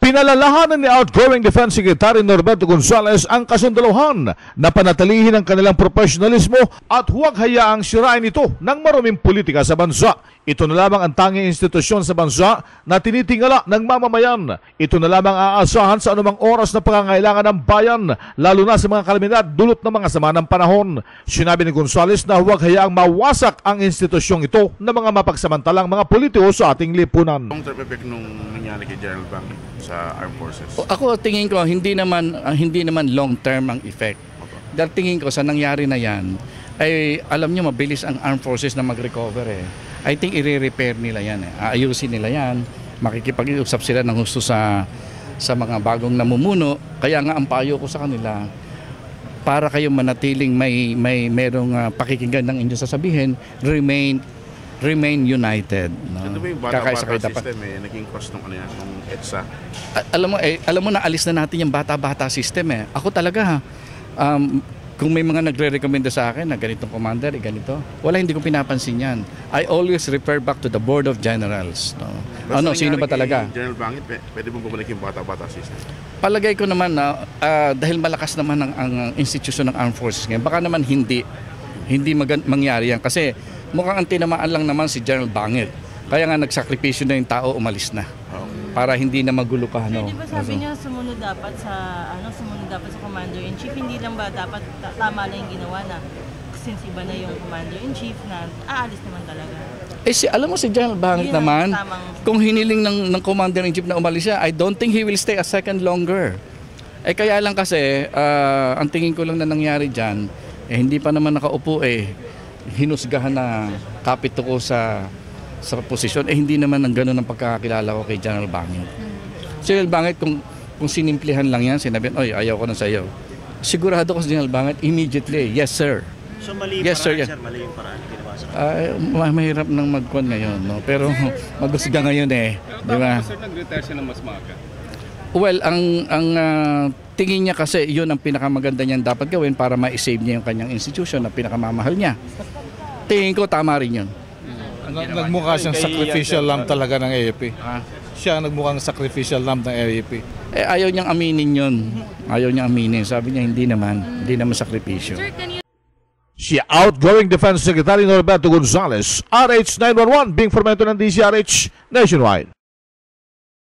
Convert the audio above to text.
Pinalalahanan ni outgoing Defense Secretary Norberto Gonzales ang kasundaluhan na panatilihin ang kanilang profesionalismo at huwag hayaang sirain ito ng maruming politika sa bansa. Ito na lamang ang tanging institusyon sa bansa na tinitingala ng mamamayan. Ito na lamang aasahan sa anumang oras na pangangailangan ng bayan, lalo na sa mga kalamidad dulot ng mga sama ng panahon. Sinabi ni Gonzales na huwag hayaang mawasak ang institusyong ito ng mga mapagsamantalang mga politiko sa ating lipunan. Long term effect nung nangyari kay General Bang sa Armed Forces? Ako tingin ko hindi naman long term ang effect. Dahil tingin ko sa nangyari na yan ay alam niyo mabilis ang Armed Forces na mag-recover eh. I think i-repair nila yan eh. Aayusin nila yan. Makikipag-usap sila ng gusto sa mga bagong namumuno. Kaya nga ang payo ko sa kanila, para kayong manatiling merong pakikinggan ng inyong sasabihin, remain united. No? Ito ba yung bata-bata system naging cost ng EDSA? Alam mo na alis na natin yung bata-bata system eh. Ako talaga kung may mga nagre-recommenda sa akin na ganitong commander, ganito, hindi ko pinapansin yan. I always refer back to the Board of Generals. No? Sino ba talaga? General Bangit, pwede mong bumalik yung bata-bata system? Palagay ko naman na dahil malakas naman ang institusyon ng Armed Forces ngayon, baka naman hindi mangyari yan. Kasi mukhang ang tinamaan lang naman si General Bangit. Kaya nga nagsakripisyo na yung tao, umalis na. Para hindi na magulo pa. Di ba sabi niya sumunod dapat sa Commander-in-Chief, hindi lang ba dapat tama lang yung ginawa na since iba na yung Commander-in-Chief na aalis naman talaga? Alam mo si General Bangit naman, kung hiniling ng Commander-in-Chief na umalis siya, I don't think he will stay a second longer. Kaya lang kasi, ang tingin ko lang na nangyari dyan, hindi pa naman nakaupo hinusgahan na kapito ko sa posisyon, hindi naman ang gano'n ang pagkakakilala ko kay General Bangit. Si General Bangit, kung sinimplihan lang yan, sinabi, ayaw ko na sa iyo. Sigurado ko si General Bangit, immediately, yes sir. So mali yes, paraan, sir. Mali yung paraan ginawa sa mahirap nang magkuhan ngayon, no? Pero magusga ngayon di ba? Sir, nag-retire siya ng mas maaga? Well, ang tingin niya kasi yun ang pinakamaganda niyan dapat gawin para ma-save niya yung kanyang institution na pinakamamahal niya. Tingin ko tama rin yun. Nagmukha siyang sacrificial lamb talaga ng AFP. Siya nagmukhang sacrificial lamb ng AFP. Ayaw niyang aminin yun. Ayaw niyang aminin. Sabi niya hindi naman sakripisyo. Si outgoing Defense Secretary Norberto Gonzales, RH 911, being formento ng DCRH nationwide.